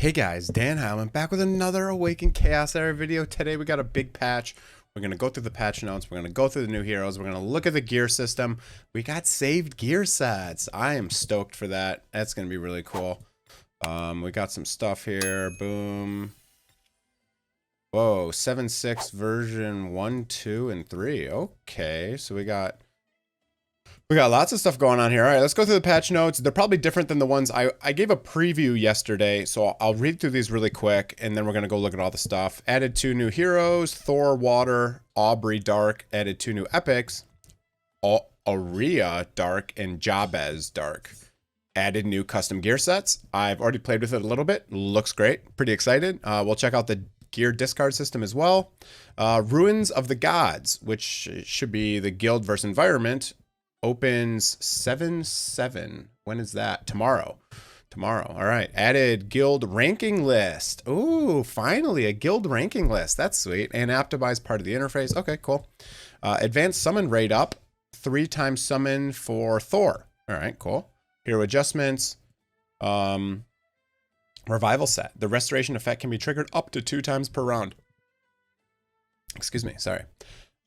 Hey guys, DanHeilman back with another Awaken Chaos Era video. Today we got a big patch. We're going to go through the patch notes. We're going to go through the new heroes. We're going to look at the gear system. We got saved gear sets. I am stoked for that. That's going to be really cool. We got some stuff here. Boom. Whoa, 7.6 version 1, 2, and 3. Okay, so we got lots of stuff going on here. All right, let's go through the patch notes. They're probably different than the ones I gave a preview yesterday, so I'll read through these really quick, and then we're going to go look at all the stuff. Added 2 new heroes, Thor, Water, Aubrey, Dark. Added 2 new epics, Aurea, Dark, and Jabez, Dark. Added new custom gear sets. I've already played with it a little bit. Looks great. Pretty excited. We'll check out the gear discard system as well. Ruins of the Gods, which should be the guild versus environment. Opens 7/7. When is that? Tomorrow. All right. Added guild ranking list. Ooh, finally a guild ranking list. That's sweet. And optimized part of the interface. Okay, cool. Advanced summon rate up. 3 times summon for Thor. All right, cool. Hero adjustments. Revival set. The restoration effect can be triggered up to 2 times per round. Excuse me. Sorry.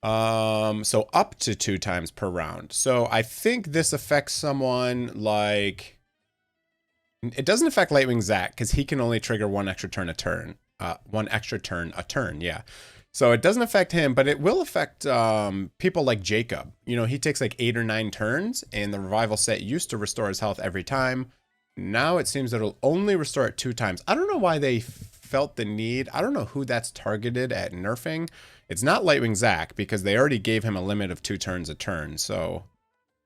So up to 2 times per round. So I think this affects someone like, it doesn't affect Lightwing Zack because he can only trigger 1 extra turn a turn. 1 extra turn a turn, yeah. So it doesn't affect him, but it will affect people like Jacob. You know, he takes like 8 or 9 turns, and the revival set used to restore his health every time. Now it seems that it'll only restore it 2 times. I don't know why they felt the need. I don't know who that's targeted at nerfing. It's not Lightwing Zack because they already gave him a limit of 2 turns a turn. So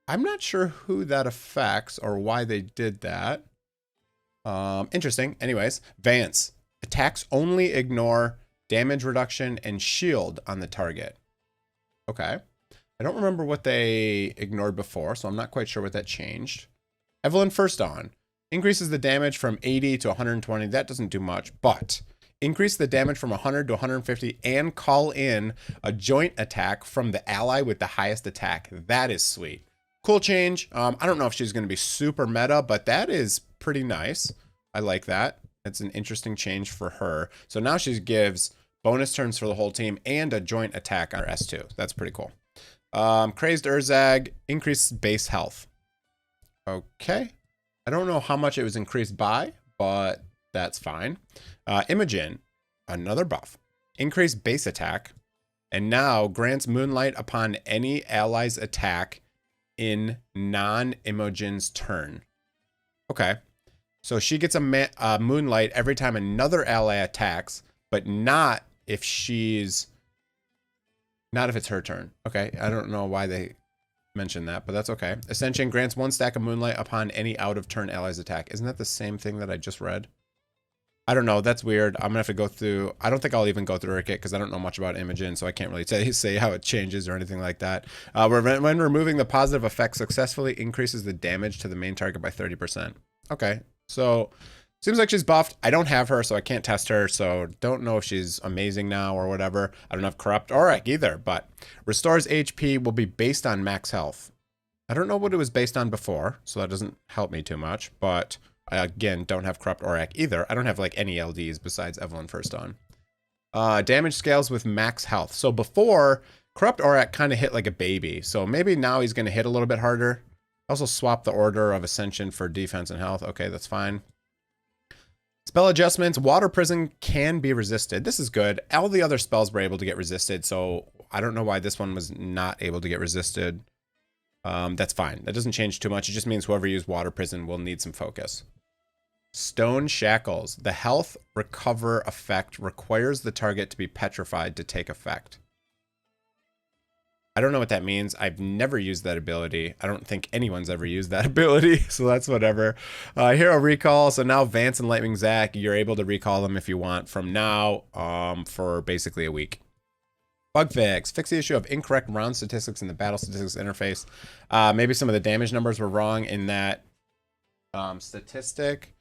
I'm not sure who that affects or why they did that. Interesting. Anyways, Vance. Attacks only ignore damage reduction and shield on the target. Okay. I don't remember what they ignored before, so I'm not quite sure what that changed. Evelyn First On. Increases the damage from 80 to 120. That doesn't do much, but increase the damage from 100 to 150 and call in a joint attack from the ally with the highest attack. That is sweet. Cool change. I don't know if she's going to be super meta, but that is pretty nice. I like that. It's an interesting change for her. So now she gives bonus turns for the whole team and a joint attack on her S2. That's pretty cool. Crazed Urzag. Increased base health. Okay. I don't know how much it was increased by, but that's fine. Imogen, another buff. Increased base attack. And now grants Moonlight upon any ally's attack in non-Imogen's turn. Okay. So she gets a Moonlight every time another ally attacks, but not if it's her turn. Okay. I don't know why they mentioned that, but that's okay. Ascension grants 1 stack of Moonlight upon any out of turn ally's attack. Isn't that the same thing that I just read? I don't know. That's weird. I'm gonna have to go through. I don't think I'll even go through it because I don't know much about Imogen, so I can't really say how it changes or anything like that. When removing the positive effect successfully increases the damage to the main target by 30%. Okay, so seems like she's buffed. I don't have her, so I can't test her, so don't know if she's amazing now or whatever. I don't have Corrupt Auric either, but restores HP will be based on max health. I don't know what it was based on before, so that doesn't help me too much, but I, again, don't have Corrupt Auric either. I don't have, like, any LDs besides Evelyn First On. Damage scales with max health. So before, Corrupt Auric kind of hit like a baby, so maybe now he's going to hit a little bit harder. Also swap the order of Ascension for defense and health. Okay, that's fine. Spell adjustments. Water Prison can be resisted. This is good. All the other spells were able to get resisted, so I don't know why this one was not able to get resisted. That's fine. That doesn't change too much. It just means whoever used Water Prison will need some focus. Stone Shackles. The health recover effect requires the target to be petrified to take effect. I don't know what that means. I've never used that ability. I don't think anyone's ever used that ability, so that's whatever. Hero recall. So now Vance and Lightwing Zack, you're able to recall them if you want from now for basically a week. Bug fix. Fix the issue of incorrect round statistics in the battle statistics interface. Maybe some of the damage numbers were wrong in that statistic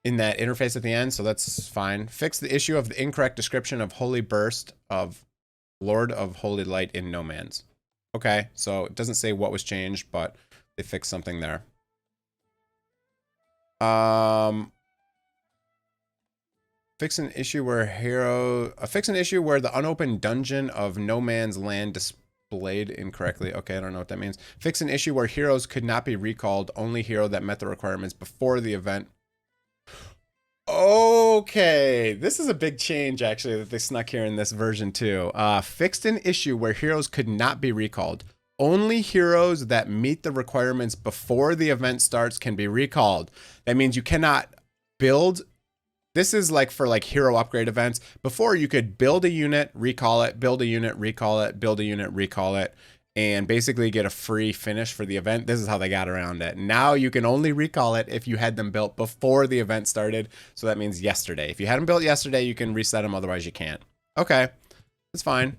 in that interface at the end, so that's fine. Fix the issue of the incorrect description of Holy Burst of Lord of Holy Light in No Man's. Okay, so it doesn't say what was changed, but they fixed something there. Fix an issue where fix an issue where the unopened dungeon of No Man's Land displayed incorrectly. Okay, I don't know what that means. Fix an issue where heroes could not be recalled. Only hero that met the requirements before the event. Okay, this is a big change actually that they snuck here in this version too. Fixed an issue where heroes could not be recalled. Only heroes that meet the requirements before the event starts can be recalled. That means you cannot build. This is like for like hero upgrade events. Before you could build a unit, recall it, build a unit, recall it, build a unit, recall it, and basically get a free finish for the event. This is how they got around it. Now you can only recall it if you had them built before the event started. So that means yesterday. If you had them built yesterday, you can reset them. Otherwise you can't. Okay, that's fine.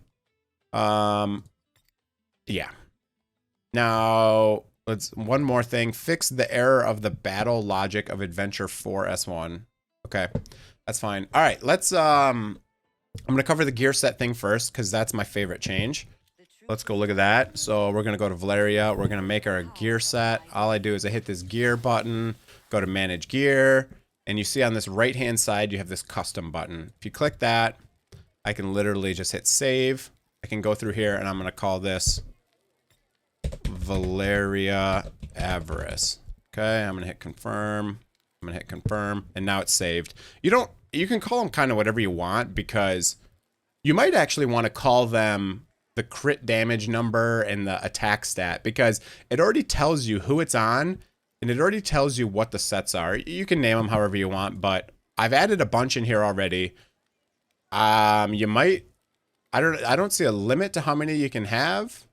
Yeah. Now, one more thing. Fix the error of the battle logic of Adventure 4 S1. Okay, that's fine. All right, let's, I'm going to cover the gear set thing first because that's my favorite change. Let's go look at that. So we're going to go to Valeria. We're going to make our gear set. All I do is I hit this gear button, go to manage gear, and you see on this right-hand side, you have this custom button. If you click that, I can literally just hit save. I can go through here and I'm going to call this Valeria Avarice. Okay, I'm gonna hit confirm. I'm gonna hit confirm, and now it's saved. You can call them kind of whatever you want because you might actually want to call them the crit damage number and the attack stat because it already tells you who it's on and it already tells you what the sets are. You can name them however you want, but I've added a bunch in here already. You might. I don't see a limit to how many you can have.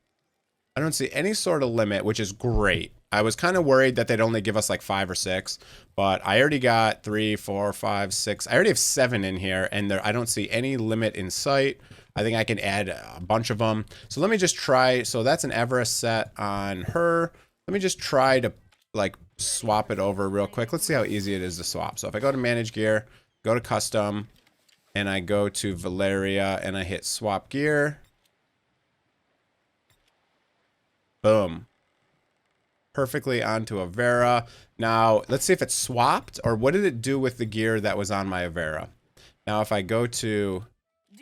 I don't see any sort of limit, which is great. I was kind of worried that they'd only give us like 5 or 6, but I already got 3, 4, 5, 6. I already have 7 in here, and I don't see any limit in sight. I think I can add a bunch of them. So let me just try. So that's an Everest set on her. Let me just try to like swap it over real quick. Let's see how easy it is to swap. So if I go to manage gear, go to custom, and I go to Valeria, and I hit swap gear. Boom. Perfectly onto Aurea. Now, let's see if it's swapped, or what did it do with the gear that was on my Aurea? Now, if I go to...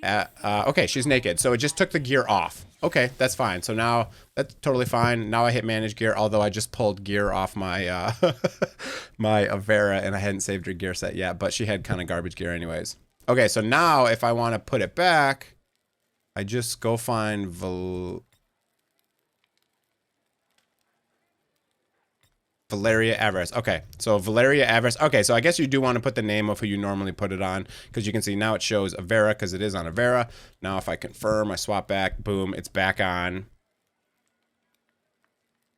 okay, she's naked, so it just took the gear off. Okay, that's fine. So now, that's totally fine. Now I hit manage gear, although I just pulled gear off my my Aurea, and I hadn't saved her gear set yet, but she had kind of garbage gear anyways. Okay, so now, if I want to put it back, I just go find... Valeria Avarice. Okay, so Valeria Avarice. Okay, so I guess you do want to put the name of who you normally put it on because you can see now it shows Aurea because it is on Aurea. Now if I confirm, I swap back, boom, it's back on.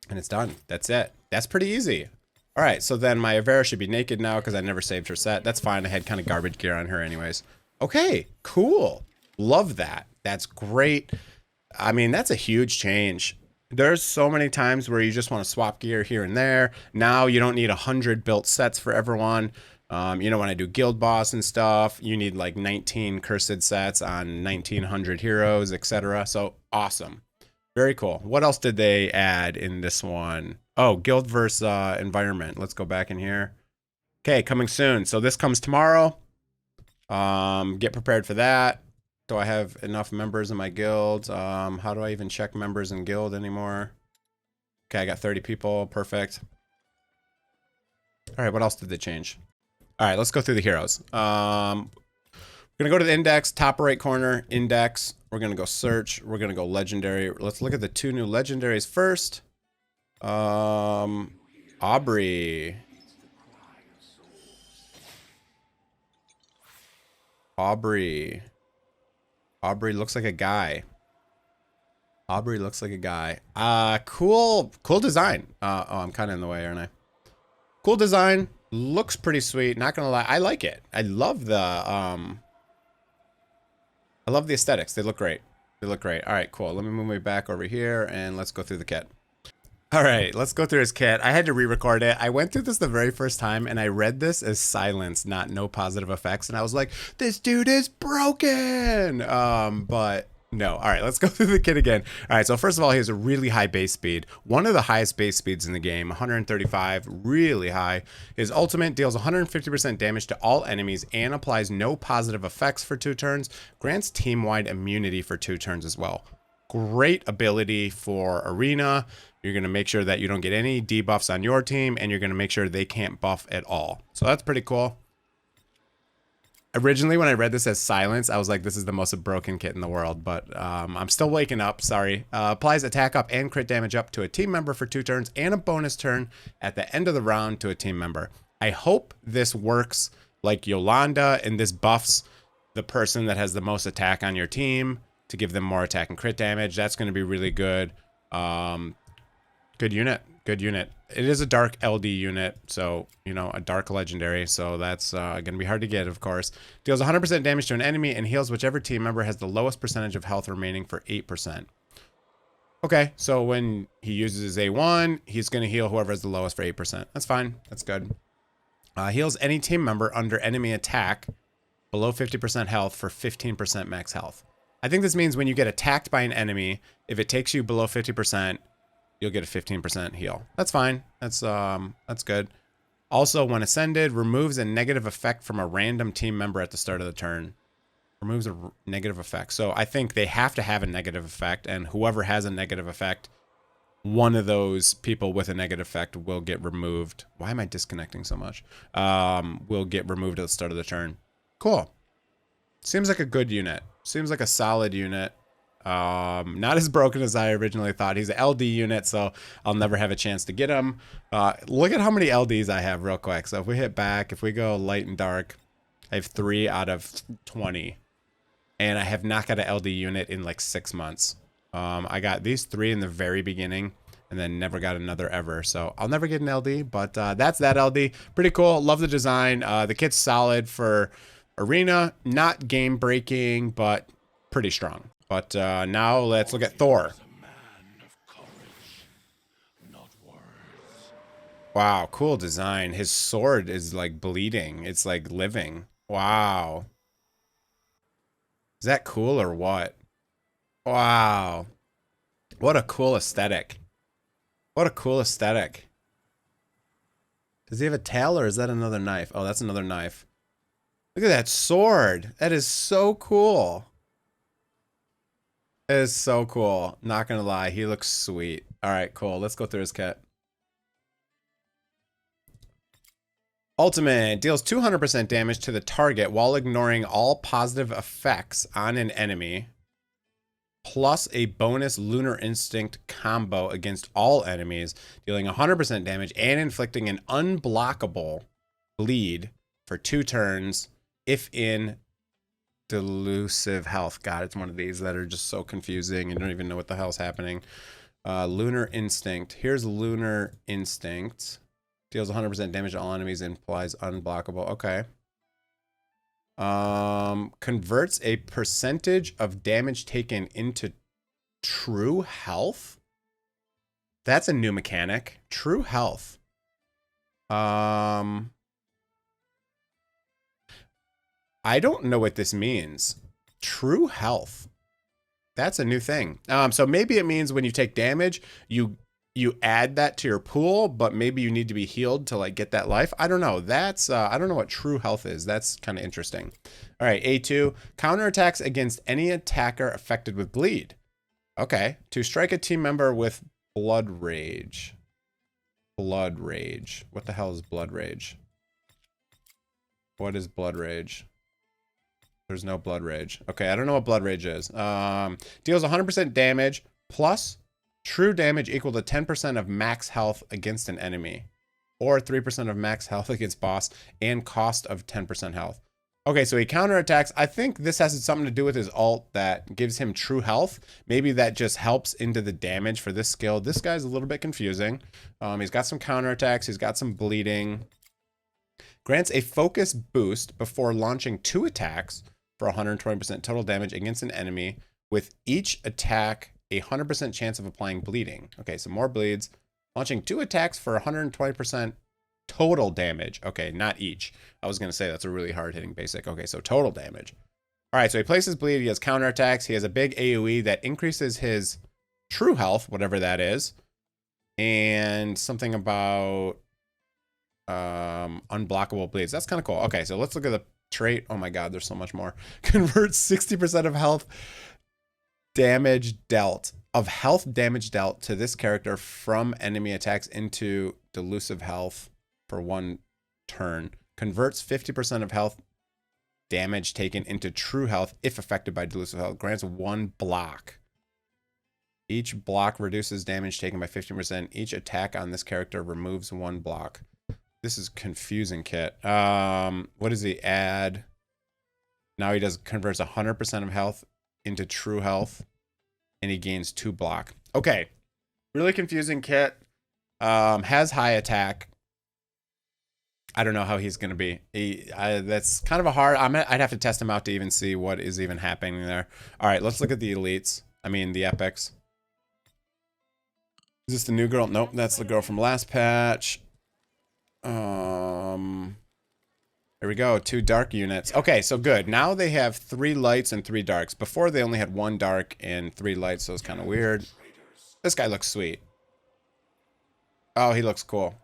And it's done. That's it. That's pretty easy. All right, so then my Aurea should be naked now because I never saved her set. That's fine. I had kind of garbage gear on her anyways. Okay, cool. Love that. That's great. I mean, that's a huge change. There's so many times where you just want to swap gear here and there. Now you don't need 100 built sets for everyone. You know, when I do guild boss and stuff, you need like 19 cursed sets on 1900 heroes, etc. So awesome. Very cool. What else did they add in this one? Oh, guild versus environment. Let's go back in here. Okay, coming soon. So this comes tomorrow. Get prepared for that. Do I have enough members in my guild? How do I even check members in guild anymore? Okay, I got 30 people. Perfect. All right, what else did they change? All right, let's go through the heroes. We're going to go to the index, top right corner, index. We're going to go search. We're going to go legendary. Let's look at the 2 new legendaries first. Aubry. Aubry. Aubrey looks like a guy. Aubrey looks like a guy. Cool design. Oh, I'm kind of in the way, aren't I? Cool design. Looks pretty sweet. Not gonna lie, I like it. I love the aesthetics. They look great. They look great. All right, cool. Let me move my back over here and let's go through the kit. All right, let's go through his kit. I had to re-record it. I went through this the very first time and I read this as silence, not no positive effects. And I was like, this dude is broken. But No. All right, let's go through the kit again. All right, so first of all, he has a really high base speed. One of the highest base speeds in the game, 135, really high. His ultimate deals 150% damage to all enemies and applies no positive effects for 2 turns. Grants team-wide immunity for 2 turns as well. Great ability for Arena. You're going to make sure that you don't get any debuffs on your team, and you're going to make sure they can't buff at all. So that's pretty cool. Originally, when I read this as silence, I was like, this is the most broken kit in the world, but I'm still waking up, sorry. Applies attack up and crit damage up to a team member for 2 turns and a bonus turn at the end of the round to a team member. I hope this works like Yolanda, and this buffs the person that has the most attack on your team to give them more attack and crit damage. That's going to be really good. Good unit. Good unit. It is a dark LD unit, so, you know, a dark legendary, so that's going to be hard to get, of course. Deals 100% damage to an enemy and heals whichever team member has the lowest percentage of health remaining for 8%. Okay, so when he uses his A1, he's going to heal whoever has the lowest for 8%. That's fine. That's good. Heals any team member under enemy attack below 50% health for 15% max health. I think this means when you get attacked by an enemy, if it takes you below 50%, you'll get a 15% heal. That's fine. That's good. Also, when ascended, removes a negative effect from a random team member at the start of the turn. Removes a negative effect. So I think they have to have a negative effect, and whoever has a negative effect, one of those people with a negative effect will get removed. Why am I disconnecting so much? Will get removed at the start of the turn. Cool. Seems like a good unit. Seems like a solid unit. Not as broken as I originally thought. He's an LD unit, so I'll never have a chance to get him. Look at how many LDs I have real quick. So if we hit back, if we go light and dark, I have 3 out of 20. And I have not got an LD unit in like 6 months. I got these 3 in the very beginning and then never got another ever. So I'll never get an LD, but that's that LD. Pretty cool. Love the design. The kit's solid for Arena. Not game breaking, but pretty strong. But now let's look at Thor. Wow, cool design. His sword is like bleeding. It's like living. Wow. Is that cool or what? Wow. What a cool aesthetic. What a cool aesthetic. Does he have a tail or is that another knife? Oh, that's another knife. Look at that sword. That is so cool. It is so cool. Not gonna lie, he looks sweet. All right, cool. Let's go through his kit. Ultimate deals 200% damage to the target while ignoring all positive effects on an enemy, plus a bonus Lunar Instinct combo against all enemies, dealing 100% damage and inflicting an unblockable bleed for 2 turns if in delusive health. God, it's one of these that are just so confusing and don't even know what the hell's happening. Lunar Instinct. Here's Lunar Instinct. Deals 100% damage to all enemies and implies unblockable. Okay. Converts a percentage of damage taken into true health. That's a new mechanic. True health. I don't know what this means. True health. That's a new thing. So maybe it means when you take damage, you add that to your pool, but maybe you need to be healed to like get that life. I don't know. That's I don't know what true health is. That's kind of interesting. All right, A2, counterattacks against any attacker affected with bleed. Okay, to strike a team member with blood rage. Blood rage. What the hell is blood rage? What is blood rage? There's no blood rage. Okay, I don't know what blood rage is. Deals 100% damage plus true damage equal to 10% of max health against an enemy, or 3% of max health against boss, and cost of 10% health. Okay, so he counterattacks. I think this has something to do with his ult that gives him true health. Maybe that just helps into the damage for this skill. This guy's a little bit confusing. He's got some counterattacks. He's got some bleeding. Grants a focus boost before launching 2 attacks for 120% total damage against an enemy, with each attack a 100% chance of applying bleeding. Okay, so more bleeds. Launching 2 attacks for 120% total damage. Okay, not each. I was going to say that's a really hard hitting basic. Okay, so total damage. All right, so he places bleed. He has counterattacks. He has a big AoE that increases his true health, whatever that is. And something about unblockable bleeds. That's kind of cool. Okay, so let's look at the trait. Oh my god, there's so much more. Converts 60% of health damage dealt to this character from enemy attacks into delusive health for 1 turn. Converts 50% of health damage taken into true health if affected by delusive health. Grants 1 block. Each block reduces damage taken by 15%. Each attack on this character removes 1 block. This is confusing, Kit. What does he add? Now he converts 100% of health into true health, and he gains 2 block. Okay, really confusing, Kit. Has high attack. I don't know how he's gonna be. That's kind of a hard. I'd have to test him out to even see what is even happening there. All right, let's look at the elites. I mean the epics. Is this the new girl? Nope, that's the girl from last patch. There we go. 2 dark units. Okay, so good. Now they have 3 lights and 3 darks. Before they only had 1 dark and 3 lights, so it's kind of weird. This guy looks sweet. Oh, he looks cool.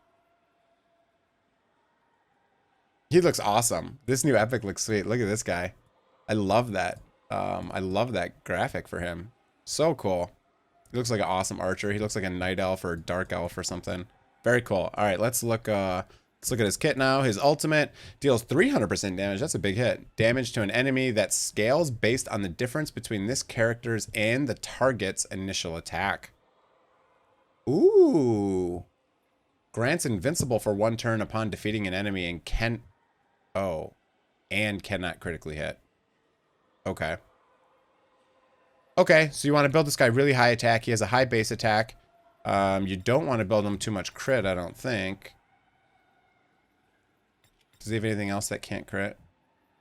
He looks awesome. This new epic looks sweet. Look at this guy. I love that. I love that graphic for him. So cool. He looks like an awesome archer. He looks like a night elf or a dark elf or something. Very cool. All right, let's look at his kit now. His ultimate deals 300% damage. That's a big hit. Damage to an enemy that scales based on the difference between this character's and the target's initial attack. Ooh. Grants invincible for 1 turn upon defeating an enemy and cannot critically hit. Okay. Okay, so you want to build this guy really high attack. He has a high base attack. You don't want to build him too much crit, I don't think. Does he have anything else that can't crit?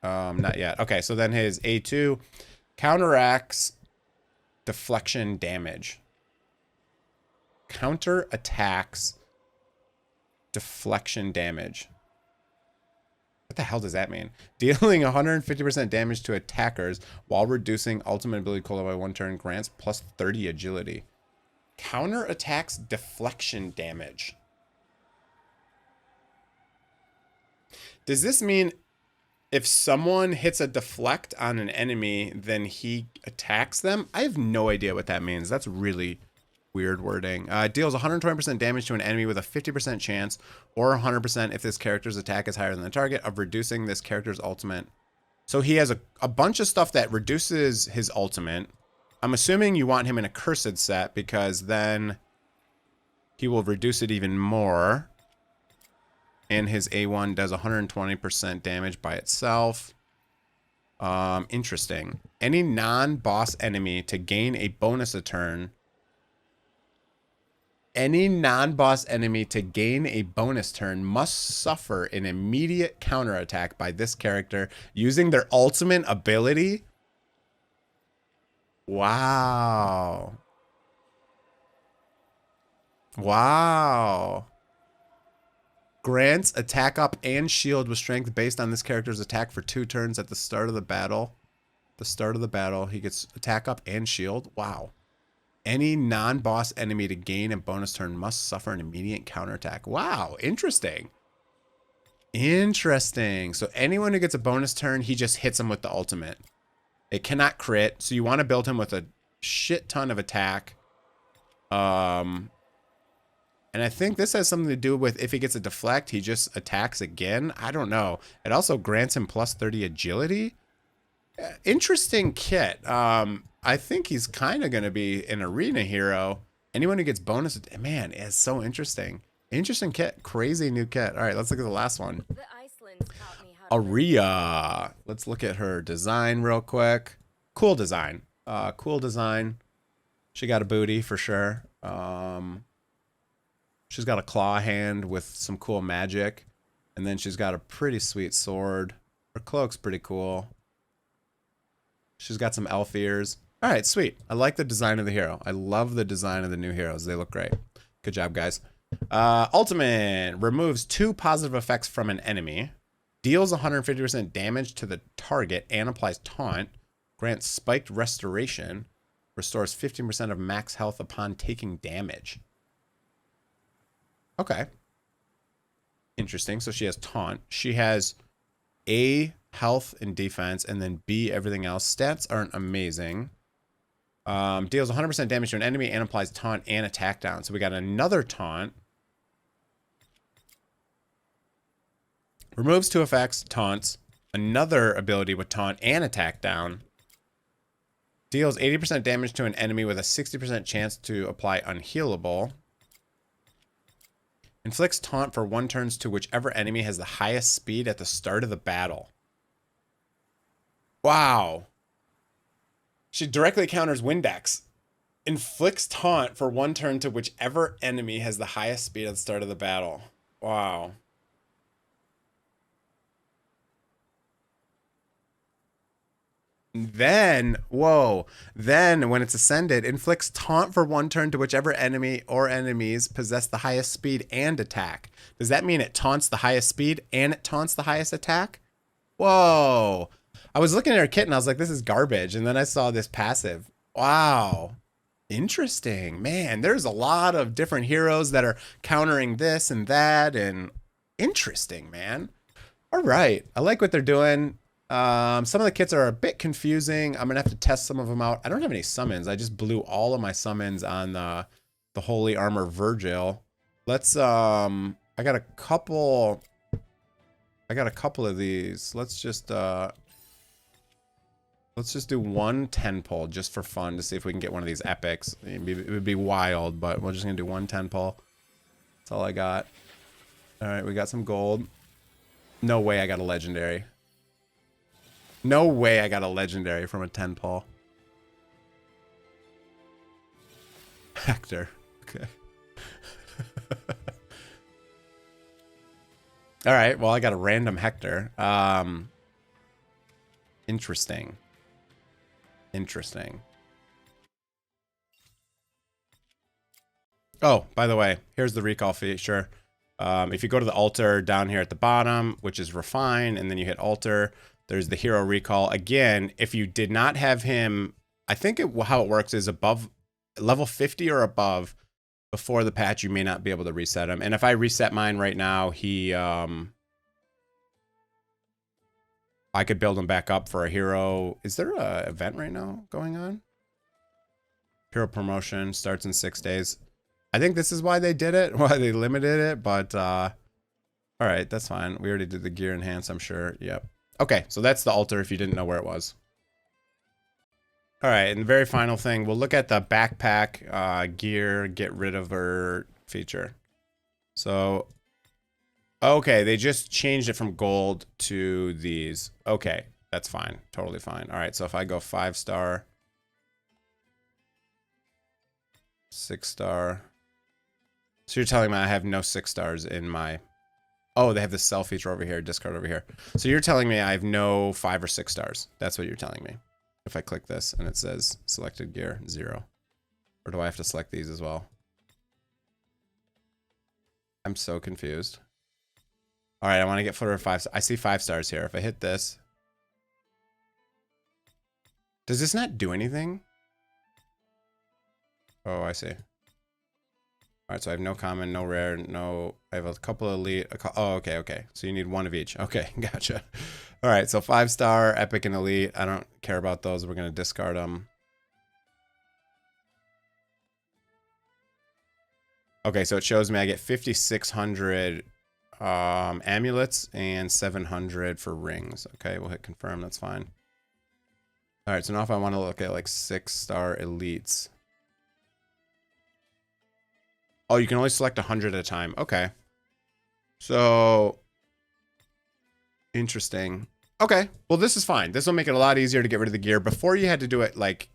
Not yet. Okay, so then his A2 counteracts deflection damage. Counter attacks deflection damage. What the hell does that mean? Dealing 150% damage to attackers while reducing ultimate ability cooldown by 1 turn, grants plus 30 agility. Counter attacks deflection damage. Does this mean if someone hits a deflect on an enemy, then he attacks them? I have no idea what that means. That's really weird wording. Deals 120% damage to an enemy with a 50% chance, or 100% if this character's attack is higher than the target, of reducing this character's ultimate. So he has a bunch of stuff that reduces his ultimate. I'm assuming you want him in a cursed set, because then he will reduce it even more. And his A1 does 120% damage by itself. Interesting. Any non-boss enemy to gain a bonus a turn. Any non-boss enemy to gain a bonus turn must suffer an immediate counterattack by this character using their ultimate ability. Wow. Wow. Grants attack up and shield with strength based on this character's attack for 2 turns at the start of the battle. He gets attack up and shield. Wow. Any non-boss enemy to gain a bonus turn must suffer an immediate counterattack. Wow, interesting. Interesting. So anyone who gets a bonus turn, he just hits them with the ultimate. It cannot crit, so you want to build him with a shit ton of attack. And I think this has something to do with if he gets a deflect, he just attacks again. I don't know. It also grants him plus 30 agility. Interesting kit. I think he's kind of going to be an arena hero. Anyone who gets bonus, man, it's so interesting. Interesting kit. Crazy new kit. All right, let's look at the last one. Aurea. Let's look at her design real quick. Cool design. Cool design. She got a booty for sure. She's got a claw hand with some cool magic. And then she's got a pretty sweet sword. Her cloak's pretty cool. She's got some elf ears. All right, sweet. I like the design of the hero. I love the design of the new heroes. They look great. Good job, guys. Ultimate removes 2 positive effects from an enemy. Deals 150% damage to the target and applies taunt. Grants spiked restoration. Restores 15% of max health upon taking damage. Okay. Interesting. So she has taunt. She has A, health and defense, and then B, everything else. Stats aren't amazing. Deals 100% damage to an enemy and applies taunt and attack down. So we got another taunt. Removes 2 effects, taunts. Another ability with taunt and attack down. Deals 80% damage to an enemy with a 60% chance to apply unhealable. Inflicts taunt for 1 turn to whichever enemy has the highest speed at the start of the battle. Wow. She directly counters Windex. Inflicts taunt for 1 turn to whichever enemy has the highest speed at the start of the battle. Wow. Then, whoa, then when it's ascended, inflicts taunt for 1 turn to whichever enemy or enemies possess the highest speed and attack. Does that mean it taunts the highest speed and it taunts the highest attack? Whoa. I was looking at her kit and I was like, this is garbage. And then I saw this passive. Wow. Interesting. Man, there's a lot of different heroes that are countering this and that. And interesting, man. All right. I like what they're doing. Some of the kits are a bit confusing. I'm gonna have to test some of them out. I don't have any summons. I just blew all of my summons on the Holy Armor Virgil. Let's I got a couple of these. Let's just do one 10 pull just for fun to see if we can get one of these epics. It would be wild, but we're just gonna do one 10 pull. That's all I got. All right, we got some gold. No way I got a legendary. No way I got a legendary from a 10 pull. Hector. Okay. All right. Well, I got a random Hector. Interesting. Interesting. Oh, by the way, here's the recall feature. If you go to the altar down here at the bottom, which is refine, and then you hit altar, there's the hero recall. Again, if you did not have him, I think how it works is above level 50 or above before the patch, you may not be able to reset him. And if I reset mine right now, I could build him back up for a hero. Is there a event right now going on? Hero promotion starts in 6 days. I think this is why they did it, why they limited it, but all right, that's fine. We already did the gear enhance, I'm sure. Yep. Okay, so that's the altar if you didn't know where it was. All right, and the very final thing, we'll look at the backpack gear, get rid of her feature. So, okay, they just changed it from gold to these. Okay, that's fine, totally fine. All right, so if I go 5-star, 6-star. So you're telling me I have no 6 stars in my... Oh, they have the sell feature over here, discard over here. So you're telling me I have no 5 or 6 stars. That's what you're telling me. If I click this and it says selected gear, 0. Or do I have to select these as well? I'm so confused. All right, I want to get footer 5. I see 5 stars here. If I hit this. Does this not do anything? Oh, I see. All right, so I have no common, no rare, no... I have a couple of elite... oh, okay, okay. So you need 1 of each. Okay, gotcha. All right, so 5-star, epic, and elite. I don't care about those. We're going to discard them. Okay, so it shows me I get 5,600 amulets and 700 for rings. Okay, we'll hit confirm. That's fine. All right, so now if I want to look at like 6-star elites... Oh, you can only select 100 at a time. Okay. So, interesting. Okay. Well, this is fine. This will make it a lot easier to get rid of the gear. Before you had to do it like...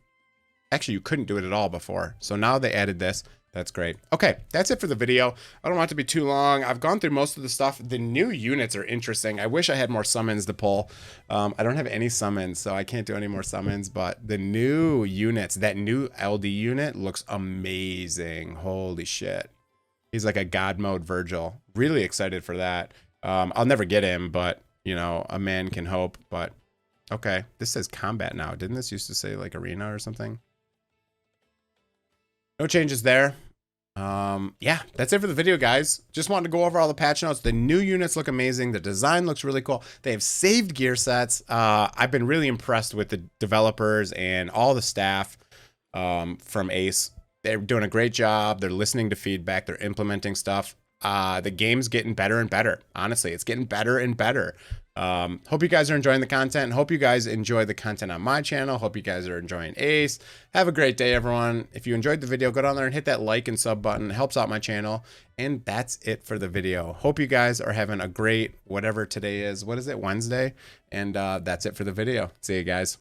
Actually, you couldn't do it at all before. So now they added this. That's great. Okay, that's it for the video. I don't want it to be too long. I've gone through most of the stuff. The new units are interesting. I wish I had more summons to pull. I don't have any summons, so I can't do any more summons. But the new units, that new LD unit looks amazing. Holy shit. He's like a God mode Virgil. Really excited for that. I'll never get him, but, you know, a man can hope. But Okay, this says combat now. Didn't this used to say like arena or something? No changes there. Yeah, that's it for the video, guys. Just wanted to go over all the patch notes. The new units look amazing. The design looks really cool. They have saved gear sets. I've been really impressed with the developers and all the staff from Ace. They're doing a great job. They're listening to feedback. They're implementing stuff. The game's getting better and better. Honestly, it's getting better and better. Hope you guys are enjoying the content. Hope you guys enjoy the content on my channel. Hope you guys are enjoying Ace. Have a great day, everyone. If you enjoyed the video, go down there and hit that like and sub button. It helps out my channel. And that's it for the video. Hope you guys are having a great, whatever today is. What is it? Wednesday. And that's it for the video. See you guys.